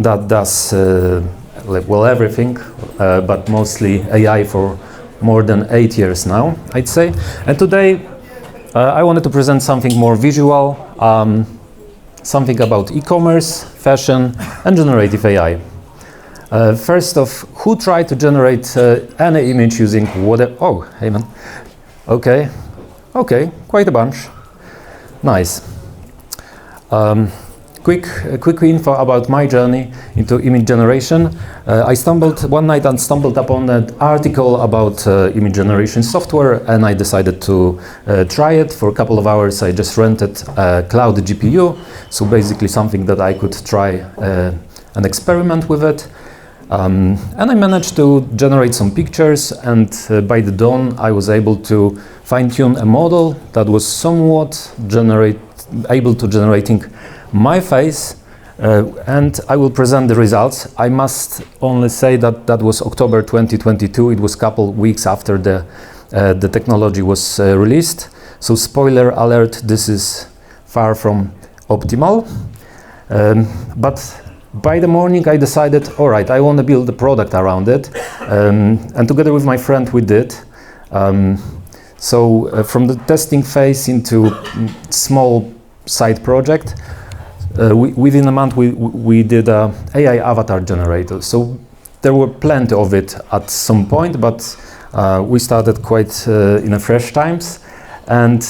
that does everything, but mostly AI for more than 8 years now, I'd say. And today I wanted to present something more visual, something about e-commerce, fashion, and generative AI. First off, who tried to generate any image using whatever? Oh, hey man. Okay, quite a bunch. Nice. Quick info about my journey into image generation. I stumbled one night upon an article about image generation software, and I decided to try it for a couple of hours. I just rented a cloud GPU, so basically something that I could try and experiment with it. And I managed to generate some pictures, and by the dawn I was able to fine-tune a model that was somewhat able to generating my face, and I will present the results. I must only say that that was October 2022. It was a couple weeks after the technology was released. So spoiler alert, this is far from optimal. But by the morning I decided, all right, I want to build a product around it. And together with my friend we did. So from the testing phase into small side project, within a month we did a AI avatar generator. So there were plenty of it at some point, but we started quite in a fresh times, and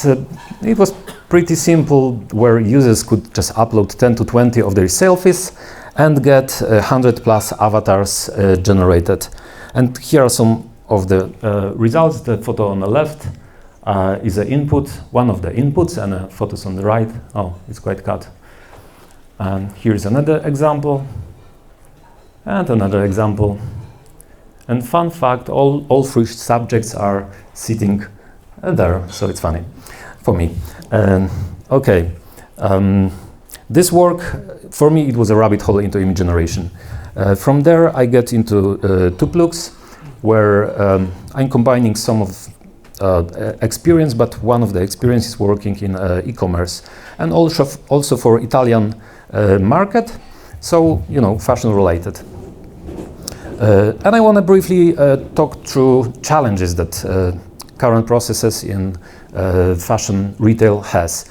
it was pretty simple, where users could just upload 10 to 20 of their selfies and get 100 plus avatars generated. And here are some of the results. The photo on the left is an input, one of the inputs, and photos on the right. Oh, it's quite cut. And here's another example, and another example. And fun fact, all three subjects are sitting there, so it's funny for me. Okay, this work, for me, it was a rabbit hole into image generation. From there, I get into Tooploox, where I'm combining some of experience, but one of the experience is working in e-commerce, and also for Italian market, so fashion related. And I want to briefly talk through challenges that current processes in fashion retail has.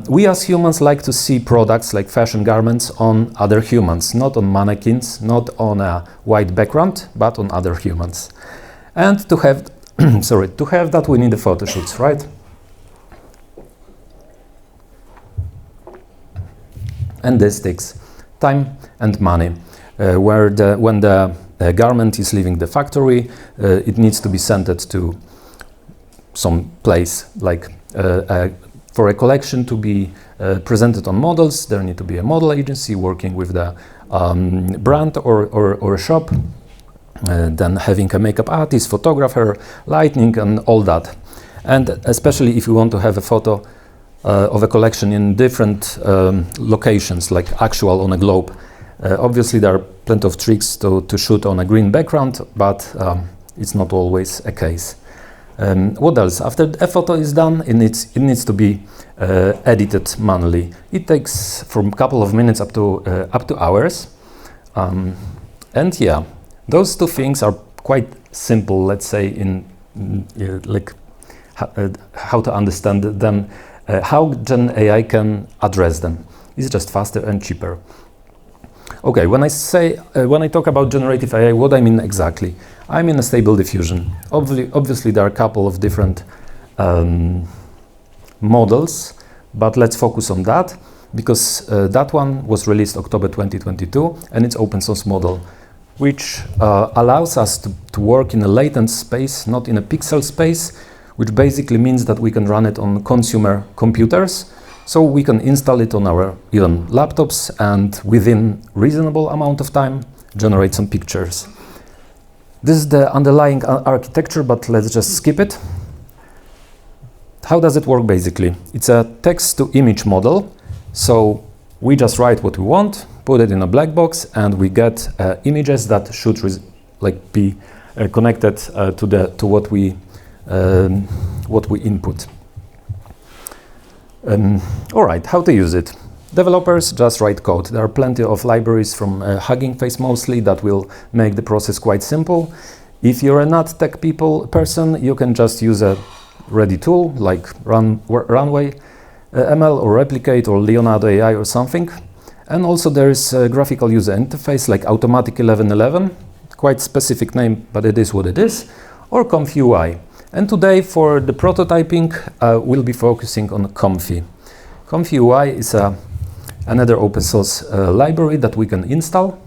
We as humans like to see products like fashion garments on other humans, not on mannequins, not on a white background, but on other humans. And to have to have that, we need the photo shoots, right? And this takes time and money. When the garment is leaving the factory, it needs to be sent to some place, like for a collection to be presented on models. There need to be a model agency working with the brand or a shop. Then having a makeup artist, photographer, lighting, and all that. And especially if you want to have a photo of a collection in different locations, like actual on a globe. Obviously there are plenty of tricks to shoot on a green background, but it's not always a case. What else? After a photo is done, it needs to be edited manually. It takes from a couple of minutes up to hours. And yeah, those two things are quite simple, let's say, in like how to understand them. How GenAI can address them. It's just faster and cheaper. Okay, when I talk about generative AI, what I mean exactly? I mean a stable diffusion. Obviously there are a couple of different models, but let's focus on that, because that one was released October 2022, and it's open source model, which allows us to work in a latent space, not in a pixel space, which basically means that we can run it on consumer computers. So we can install it on our even laptops, and within reasonable amount of time generate some pictures. This is the underlying architecture, but let's just skip it. How does it work basically? It's a text to image model. So we just write what we want, put it in a black box, and we get images that should be connected to what we input. All right, how to use it? Developers just write code. There are plenty of libraries from Hugging Face mostly that will make the process quite simple. If you're a not tech person, you can just use a ready tool like Runway ML or Replicate or Leonardo AI or something. And also there is a graphical user interface like Automatic 1111, quite specific name, but it is what it is, or Comfy UI. And today for the prototyping, we'll be focusing on Comfy. Comfy UI is another open source library that we can install,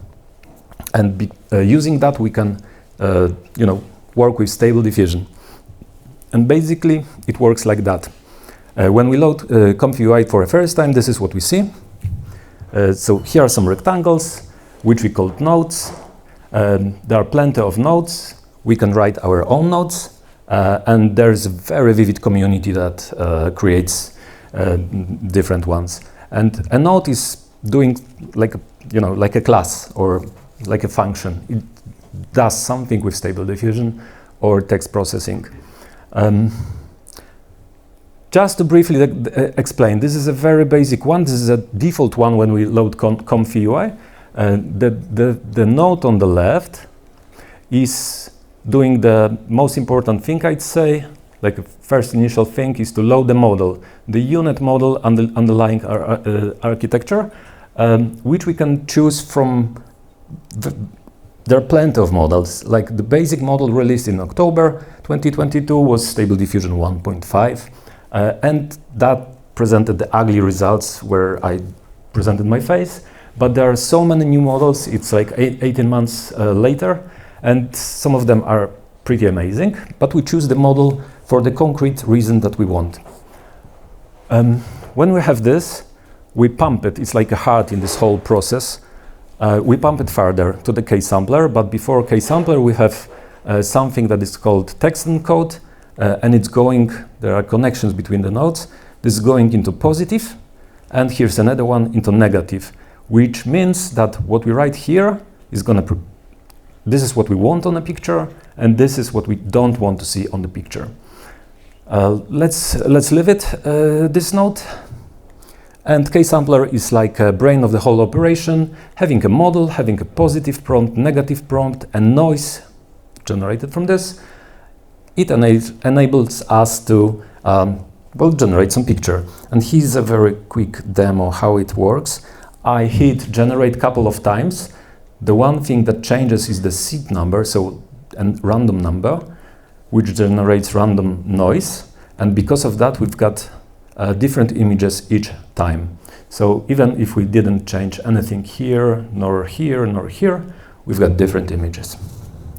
and using that we can work with Stable Diffusion. And basically it works like that. When we load Comfy UI for the first time, this is what we see. So here are some rectangles, which we called nodes. There are plenty of nodes. We can write our own nodes, and there's a very vivid community that creates different ones. And a node is doing like a class or like a function. It does something with Stable Diffusion or text processing. Just to briefly explain, this is a very basic one. This is a default one when we load Comfy UI. The node on the left is doing the most important thing, I'd say. Like first initial thing is to load the model, the unit model underlying our architecture, which we can choose from. There are plenty of models. Like the basic model released in October 2022 was Stable Diffusion 1.5. And that presented the ugly results where I presented my face. But there are so many new models, it's like 18 months later, and some of them are pretty amazing. But we choose the model for the concrete reason that we want. When we have this, we pump it. It's like a heart in this whole process. We pump it further to the K-sampler, but before K-sampler we have something that is called text encode. And it's going, there are connections between the nodes. This is going into positive, and here's another one into negative, which means that what we write here is this is what we want on a picture, and this is what we don't want to see on the picture. Let's leave it, this node. And K-sampler is like a brain of the whole operation, having a model, having a positive prompt, negative prompt, and noise generated from this. It enables us to generate some picture. And here's a very quick demo how it works. I hit generate a couple of times. The one thing that changes is the seed number, so a random number, which generates random noise. And because of that, we've got different images each time. So even if we didn't change anything here, nor here, nor here, we've got different images.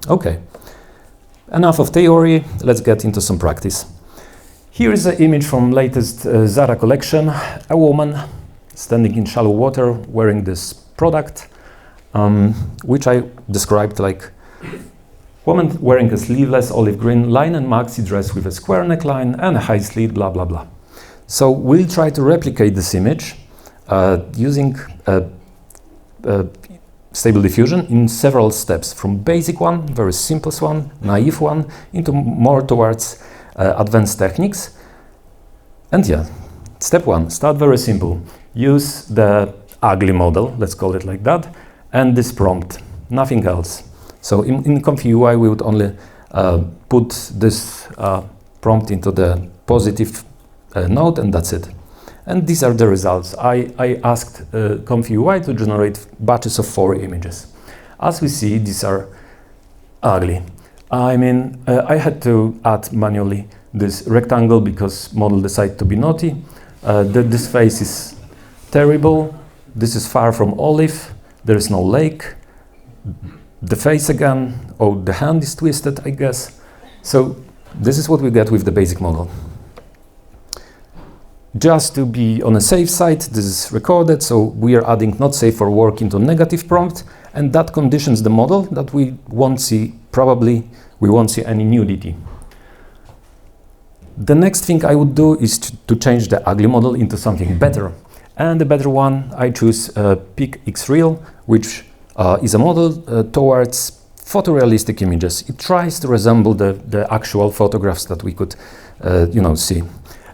Okay. Enough of theory, let's get into some practice. Here is an image from latest Zara collection, a woman standing in shallow water wearing this product, which I described like woman wearing a sleeveless olive green linen maxi dress with a square neckline and a high slit, blah, blah, blah. So we'll try to replicate this image using Stable Diffusion in several steps, from basic one, very simplest one, naive one, into more towards advanced techniques. And yeah, step one, start very simple. Use the ugly model, let's call it like that, and this prompt, nothing else. So in Comfy UI, we would only put this prompt into the positive node, and that's it. And these are the results. I asked Comfy UI to generate batches of 4 images. As we see, these are ugly. I mean, I had to add manually this rectangle because model decided to be naughty. This face is terrible. This is far from olive. There is no lake. The face again, oh, the hand is twisted, I guess. So this is what we get with the basic model. Just to be on a safe side, this is recorded, so we are adding not safe for work into negative prompt, and that conditions the model that we won't see, probably we won't see any nudity. The next thing I would do is to change the ugly model into something better. And the better one, I choose Pic X Real, which is a model towards photorealistic images. It tries to resemble the actual photographs that we could see.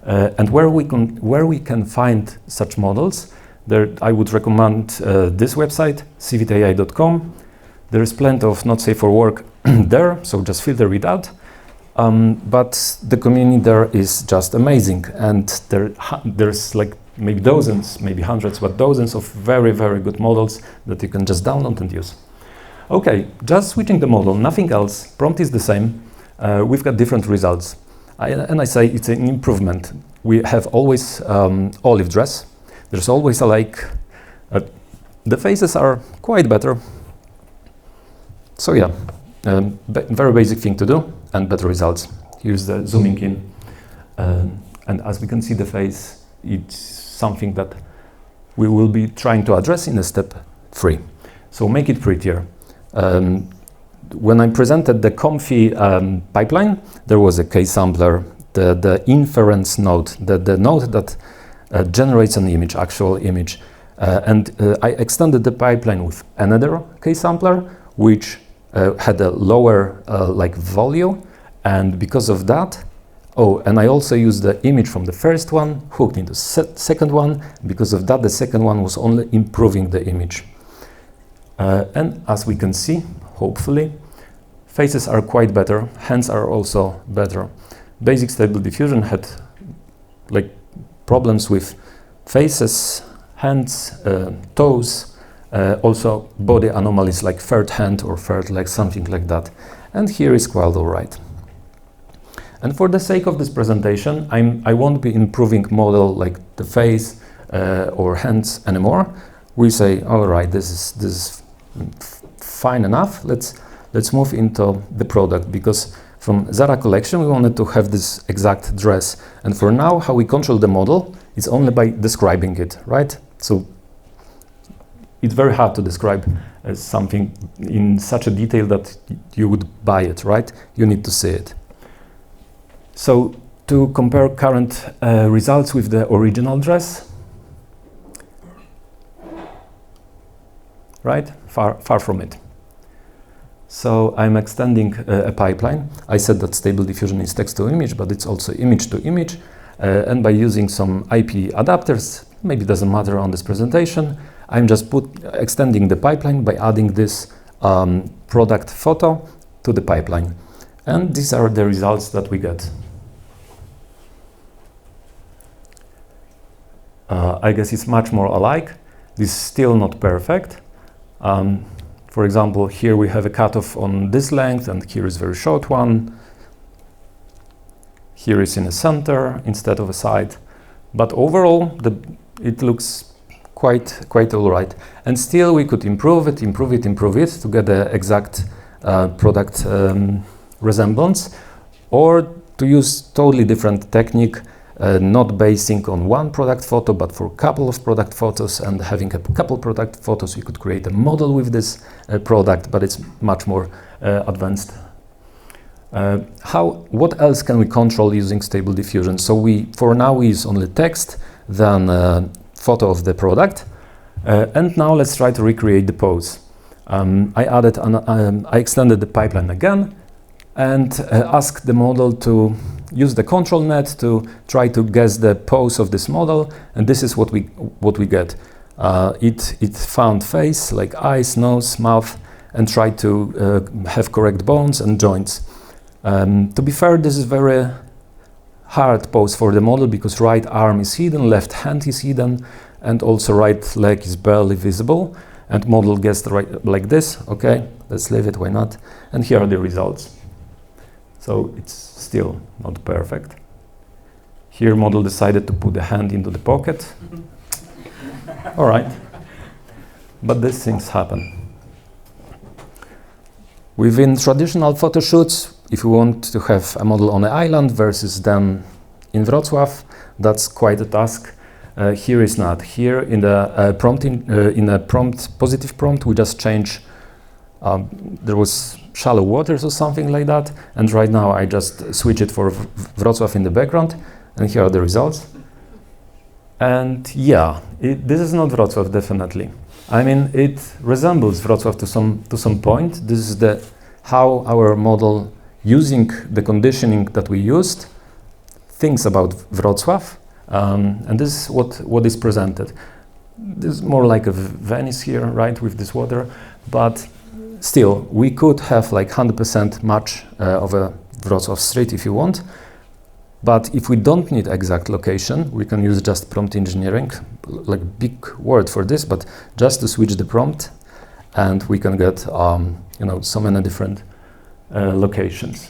And where we can find such models, There, I would recommend this website, civitai.com. There is plenty of not safe for work there, so just filter it out. But the community there is just amazing, and there's like maybe dozens, maybe hundreds, but dozens of very, very good models that you can just download and use. Okay, just switching the model, nothing else. Prompt is the same. We've got different results. And I say it's an improvement. We have always olive dress. There's always a lake. The faces are quite better. So yeah, very basic thing to do and better results. Here's the zooming in. And as we can see the face, it's something that we will be trying to address in a step 3. So make it prettier. When I presented the Comfy pipeline, there was a K-sampler, the inference node, the node that generates an image, actual image. And I extended the pipeline with another K-sampler, which had a lower like value. And because of that, and I also used the image from the first one, hooked into second one. Because of that, the second one was only improving the image. And as we can see, hopefully, faces are quite better, hands are also better. Basic Stable Diffusion had like problems with faces, hands, toes, also body anomalies like third hand or third leg, something like that. And here is quite all right. And for the sake of this presentation, I won't be improving model like the face or hands anymore. We say, all right, this is fine enough. Let's move into the product, because from Zara collection we wanted to have this exact dress, and for now how we control the model is only by describing it, right? So it's very hard to describe something in such a detail that you would buy it, right? You need to see it. So to compare current results with the original dress, right? Far from it. So I'm extending a pipeline. I said that Stable Diffusion is text to image, but it's also image to image. And by using some IP adapters, maybe it doesn't matter on this presentation, I'm just extending the pipeline by adding this product photo to the pipeline. And these are the results that we get. I guess it's much more alike. This is still not perfect. For example, here we have a cutoff on this length, and here is a very short one. Here is in the center instead of a side. But overall, it looks quite all right. And still we could improve it to get the exact product resemblance, or to use totally different technique, not basing on one product photo, but for a couple of product photos, and having a couple product photos, you could create a model with this product, but it's much more advanced. What else can we control using Stable Diffusion? So for now we use only text, then photo of the product, and now let's try to recreate the pose. I extended the pipeline again, and asked the model to use the control net to try to guess the pose of this model, and this is what we get. It found face, like eyes, nose, mouth, and tried to have correct bones and joints. To be fair, this is very hard pose for the model, because right arm is hidden, left hand is hidden, and also right leg is barely visible, and model guessed right like this. Okay, let's leave it, why not? And here are the results. So it's still not perfect. Here model decided to put the hand into the pocket. All right, but these things happen. Within traditional photo shoots, if you want to have a model on an island versus then in Wrocław, that's quite a task. Here is not. Here in the positive prompt, we just change. There was shallow waters or something like that, and right now I just switch it for Wrocław in the background, and here are the results. And yeah, this is not Wrocław, definitely. I mean, it resembles Wrocław to some point. This is how our model, using the conditioning that we used, thinks about Wrocław, and this is what is presented. This is more like a Venice here, right, with this water, but still, we could have like 100% match of a Wrocław street if you want. But if we don't need exact location, we can use just prompt engineering, like big word for this, but just to switch the prompt, and we can get so many different locations.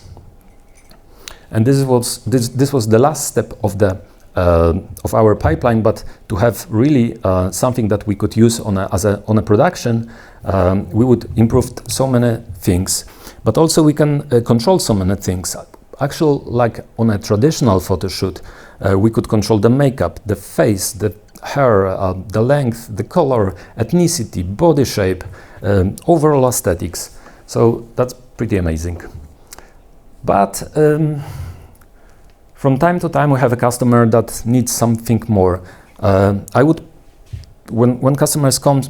And this was the last step of the of our pipeline, but to have really something that we could use on a production, we would improve so many things. But also we can control so many things. Actually, like on a traditional photo shoot, we could control the makeup, the face, the hair, the length, the color, ethnicity, body shape, overall aesthetics. So that's pretty amazing. But from time to time, we have a customer that needs something more. When customers come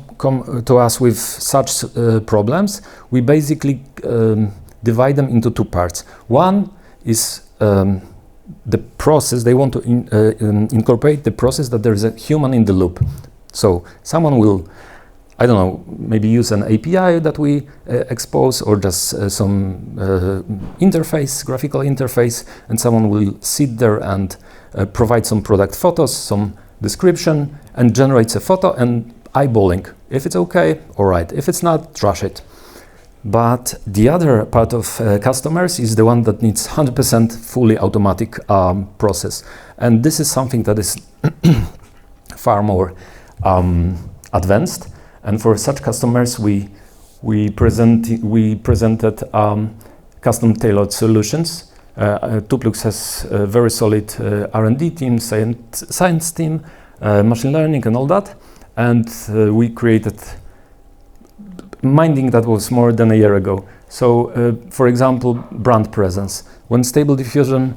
to us with such problems, we basically divide them into two parts. One is the process. They want to incorporate the process that there is a human in the loop. So someone will, I don't know, maybe use an API that we expose, or just some interface, graphical interface, and someone will sit there and provide some product photos, some description, and generates a photo and eyeballing. If it's okay, all right. If it's not, trash it. But the other part of customers is the one that needs 100% fully automatic process. And this is something that is far more advanced. And for such customers, we presented custom tailored solutions. Tooploox has a very solid R&D team, science team, machine learning and all that. And we created minding that was more than a year ago. So, for example, brand presence. When Stable Diffusion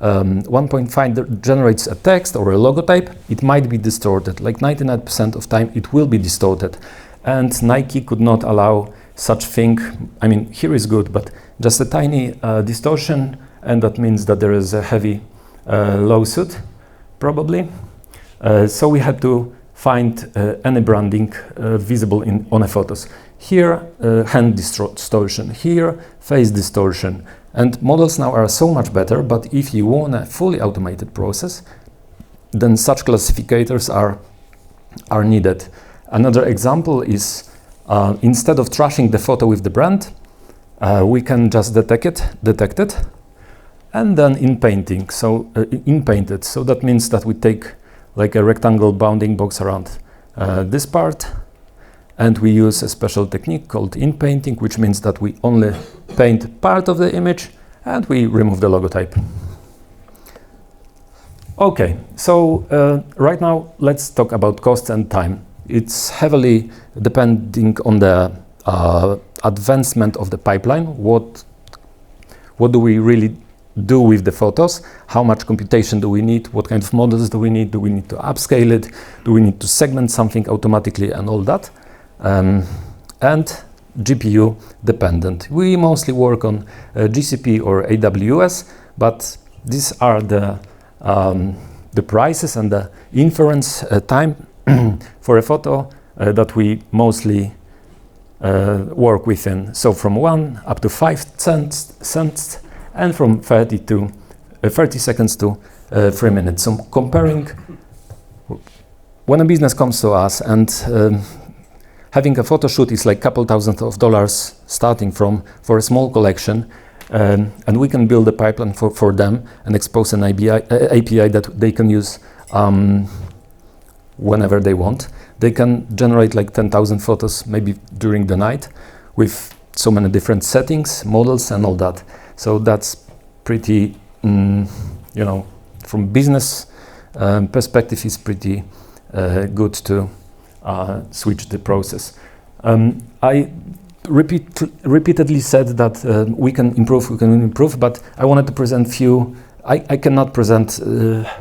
1.5 generates a text or a logotype, it might be distorted. Like 99% of time, it will be distorted. And Nike could not allow such thing. I mean, here is good, but just a tiny distortion, and that means that there is a heavy lawsuit, probably. So we had to find any branding visible on a photos. Here, hand distortion. Here, face distortion. And models now are so much better, but if you want a fully automated process, then such classificators are needed. Another example is instead of trashing the photo with the brand, we can just detect it, and then inpaint it. So that means that we take like a rectangle bounding box around this part, and we use a special technique called inpainting, which means that we only paint part of the image and we remove the logotype. Okay, so right now let's talk about cost and time. It's heavily depending on the advancement of the pipeline. What do we really do with the photos? How much computation do we need? What kind of models do we need? Do we need to upscale it? Do we need to segment something automatically and all that? And GPU dependent. We mostly work on GCP or AWS, but these are the prices and the inference time for a photo that we mostly work within. So from 1 up to 5 cents, and from 30 seconds to 3 minutes. So comparing, when a business comes to us and having a photo shoot is like a couple $1,000s starting for a small collection, and we can build a pipeline for them and expose an API that they can use whenever they want. They can generate like 10,000 photos maybe during the night with so many different settings, models and all that. So that's pretty, from business perspective, is pretty good to switch the process. I repeatedly said that we can improve, but I wanted to present few. I cannot present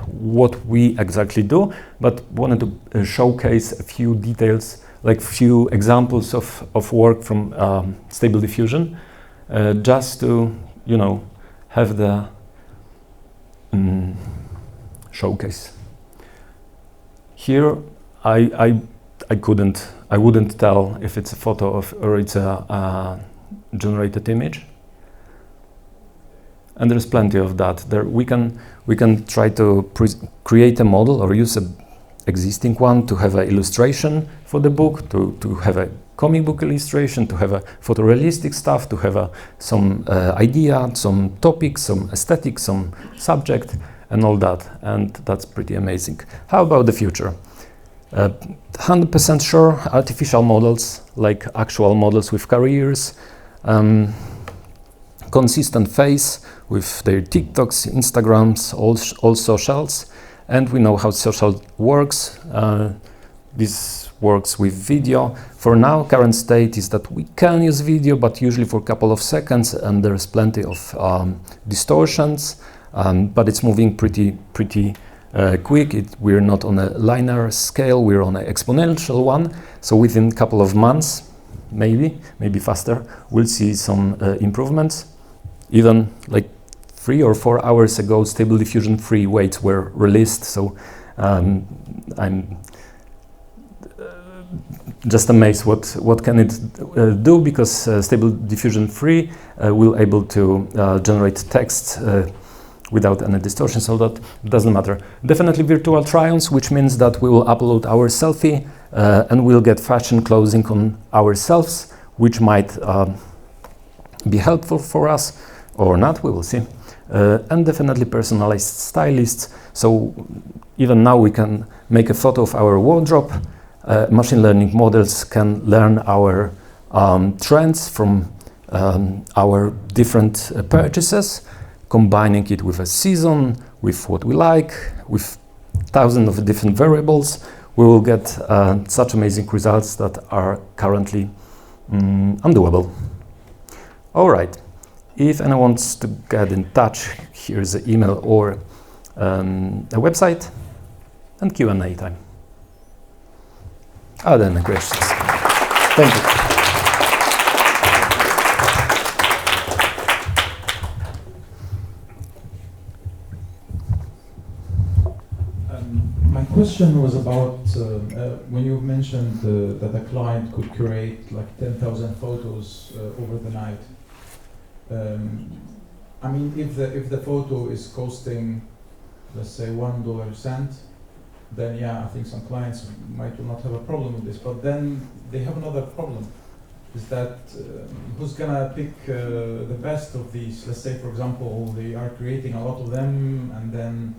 what we exactly do, but wanted to showcase a few details, like few examples of work from Stable Diffusion, just to have the showcase. Here I wouldn't tell if it's a photo of or it's a generated image. And there's plenty of that. There we can try to create a model or use an existing one to have an illustration for the book, to have a comic book illustration, to have a photorealistic stuff, to have some idea, some topic, some aesthetic, some subject, and all that. And that's pretty amazing. How about the future? 100% sure artificial models, like actual models with careers, consistent face with their TikToks, Instagrams, all socials, and we know how social works. This works with video. For now, current state is that we can use video, but usually for a couple of seconds, and there's plenty of distortions, but it's moving pretty quick. We're not on a linear scale, we're on an exponential one. So within a couple of months, maybe faster, we'll see some improvements. Even like 3 or 4 hours ago, Stable Diffusion free weights were released. So I'm just amazed what can it do, because Stable Diffusion free will able to generate text without any distortion, so that doesn't matter. Definitely virtual try-ons, which means that we will upload our selfie and we'll get fashion clothing on ourselves, which might be helpful for us or not, we will see. And definitely personalized stylists. So even now we can make a photo of our wardrobe. Machine learning models can learn our trends from our different purchases, combining it with a season, with what we like, with thousands of different variables. We will get such amazing results that are currently undoable. All right. If anyone wants to get in touch, here's the email or a website, and Q&A time. Are there any questions? Thank you. My question was about when you mentioned that a client could curate like 10,000 photos over the night. I mean, if the photo is costing, let's say $1 then yeah, I think some clients might not have a problem with this. But then they have another problem: is that who's gonna pick the best of these? Let's say, for example, they are creating a lot of them, and then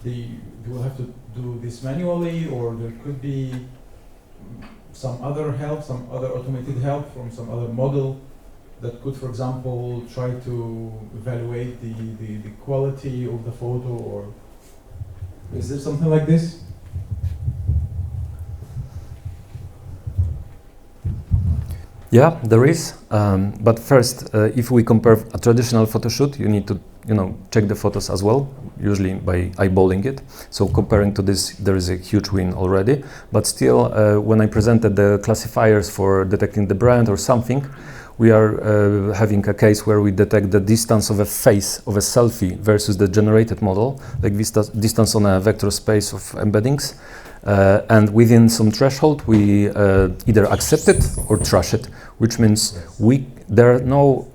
they will have to do this manually, or there could be some other help, some other automated help from some other model that could, for example, try to evaluate the quality of the photo, or is there something like this? Yeah, there is. But first, if we compare a traditional photo shoot, you need to, check the photos as well, usually by eyeballing it. So comparing to this, there is a huge win already. But still, when I presented the classifiers for detecting the brand or something, we are having a case where we detect the distance of a face of a selfie versus the generated model, like this distance on a vector space of embeddings. And within some threshold, we either accept it or trash it, which means there are no,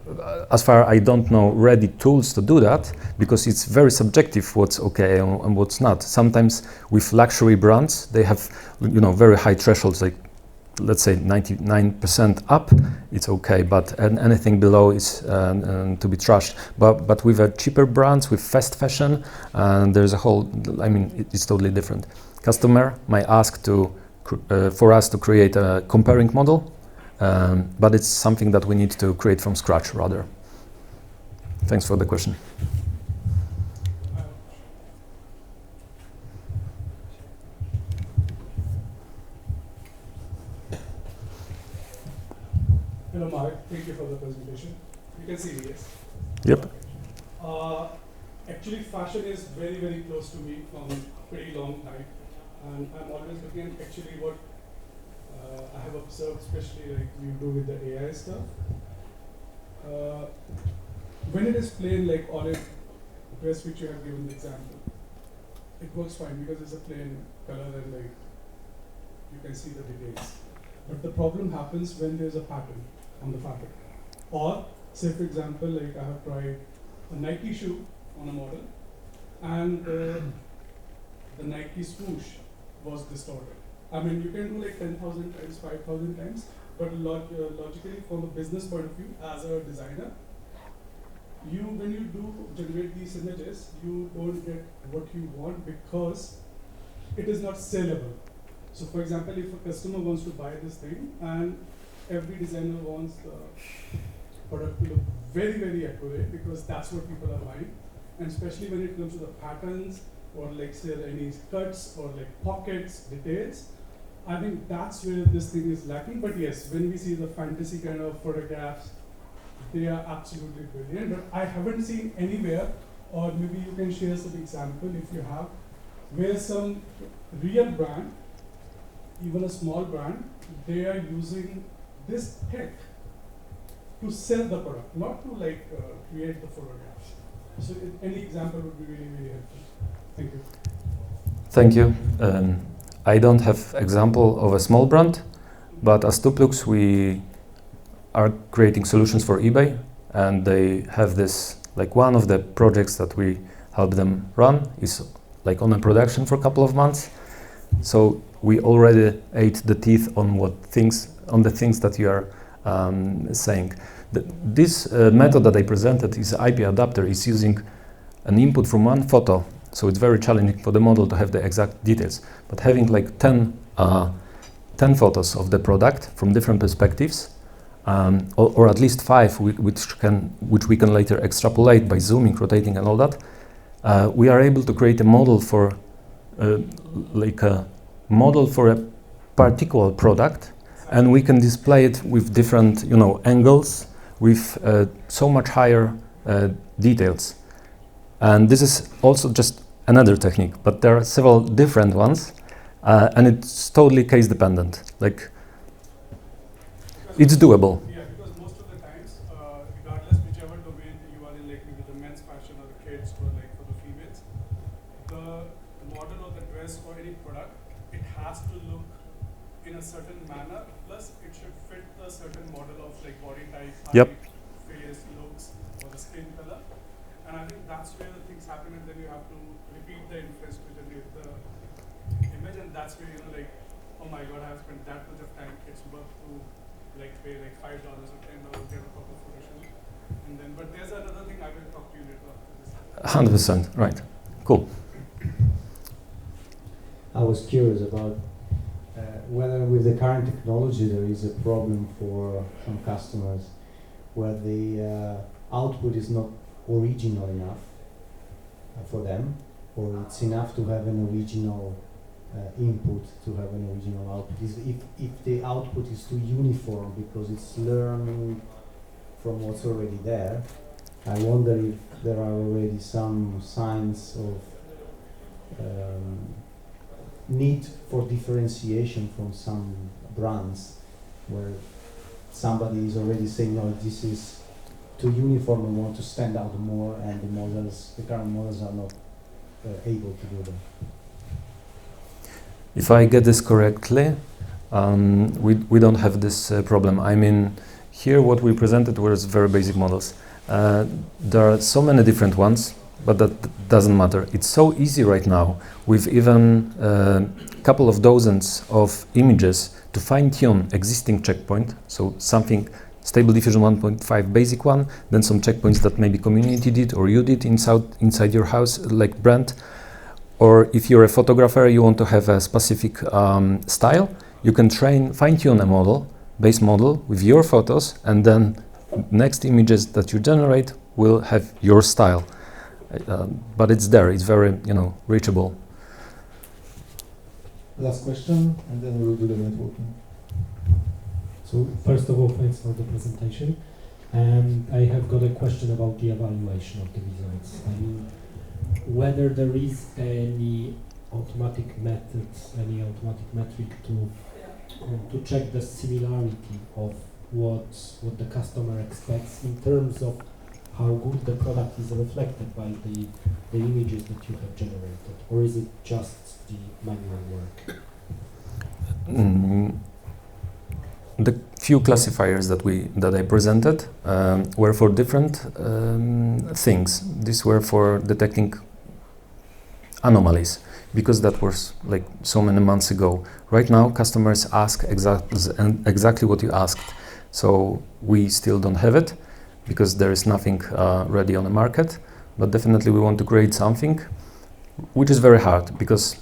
as far I don't know, ready tools to do that, because it's very subjective what's okay and what's not. Sometimes with luxury brands, they have very high thresholds, like let's say 99% up, it's okay, but anything below is to be trashed. But with cheaper brands, with fast fashion, there's a whole, it's totally different. Customer might ask for us to create a comparing model, but it's something that we need to create from scratch rather. Thanks for the question. Hello, Marek. Thank you for the presentation. You can see me, yes? Yep. Actually, fashion is very, very close to me from a pretty long time. And I'm always looking at actually what I have observed, especially like you do with the AI stuff. When it is plain, like on a dress which you have given the example, it works fine because it's a plain color and like you can see the details. But the problem happens when there's a pattern on the fabric. Or, say for example, like I have tried a Nike shoe on a model, and the Nike swoosh was distorted. I mean, you can do like 10,000 times, 5,000 times, but logically, from a business point of view, as a designer, when you do generate these images, you don't get what you want because it is not sellable. So for example, if a customer wants to buy this thing, and every designer wants the product to look very, very accurate because that's what people are buying, and especially when it comes to the patterns, or like say any cuts, or like pockets, details, I think that's where this thing is lacking. But yes, when we see the fantasy kind of photographs, they are absolutely brilliant. But I haven't seen anywhere, or maybe you can share some example if you have, where some real brand, even a small brand, they are using this tech to sell the product, not to like create the photographs. So any example would be really, really helpful. Thank you. Thank you. I don't have example of a small brand, but as Tooploox we are creating solutions for eBay, and they have this, like one of the projects that we help them run is like on a production for a couple of months. So we already ate the teeth on the things that you are saying. This method that I presented is IP adapter, is using an input from one photo, so it's very challenging for the model to have the exact details. But having like 10 photos of the product from different perspectives, or at least 5, which we can later extrapolate by zooming, rotating, and all that, we are able to create a model for a particular product, and we can display it with different, angles, with so much higher details. And this is also just another technique, but there are several different ones, and it's totally case dependent. Like, it's doable. Yeah, because most of the times, regardless whichever domain you are in, like maybe the men's fashion or the kids or like for the females, the model or the dress or any product, it has to look in a certain manner, plus it should fit the certain model of like body type, Yep. height, face, looks, or the skin color. And I think that's where the things happen, and then you have to repeat the inference to generate the image, and that's where like, oh my god, I have spent that much of time, it's worth to like pay like $5 or $10, get a proper photo shoot. And then, but there's another thing I will talk to you later after this. 100%, right. Cool. I was curious about whether with the current technology there is a problem for some customers where the output is not original enough for them, or it's enough to have an original input to have an original output. If the output is too uniform because it's learning from what's already there, I wonder if there are already some signs of need for differentiation from some brands, where somebody is already saying, no, this is too uniform, we want to stand out more, and the current models are not able to do that. If I get this correctly, we don't have this problem. I mean, here what we presented was very basic models. There are so many different ones, but that doesn't matter. It's so easy right now, with even a couple of dozens of images, to fine-tune existing checkpoint, so something Stable Diffusion 1.5 basic one, then some checkpoints that maybe community did or you did inside your house, like brand. Or if you're a photographer, you want to have a specific style, you can fine-tune a base model with your photos, and then next images that you generate will have your style. But it's there, it's very, reachable. Last question, and then we will do the networking. So first of all, thanks for the presentation. I have got a question about the evaluation of the results. I mean, whether there is any automatic methods, any automatic metric to check the similarity of what the customer expects in terms of how good the product is reflected by the images that you have generated, or is it just the manual work? the few classifiers that I presented were for different things. These were for detecting anomalies, because that was like so many months ago. Right now, customers ask exactly what you asked. So we still don't have it, because there is nothing ready on the market. But definitely we want to create something, which is very hard, because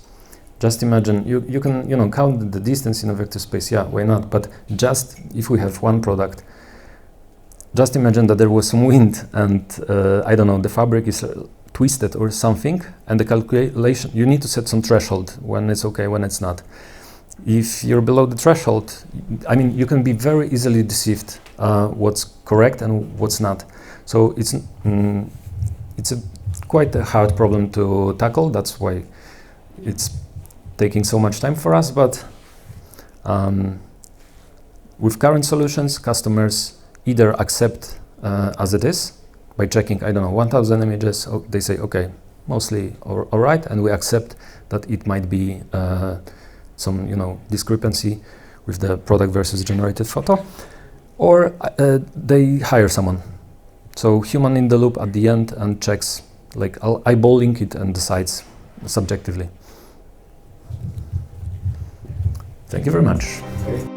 just imagine, you can count the distance in a vector space, yeah, why not? But just if we have one product, just imagine that there was some wind and I don't know, the fabric is twisted or something, and the calculation, you need to set some threshold when it's okay, when it's not. If you're below the threshold, I mean, you can be very easily deceived what's correct and what's not. So it's quite a hard problem to tackle. That's why it's taking so much time for us. But with current solutions, customers either accept as it is by checking, I don't know, 1,000 images. They say, okay, mostly all right, and we accept that it might be some discrepancy with the product versus generated photo, or they hire someone. So human in the loop at the end and checks, like eyeballing it and decides subjectively. Thank you very much. Okay.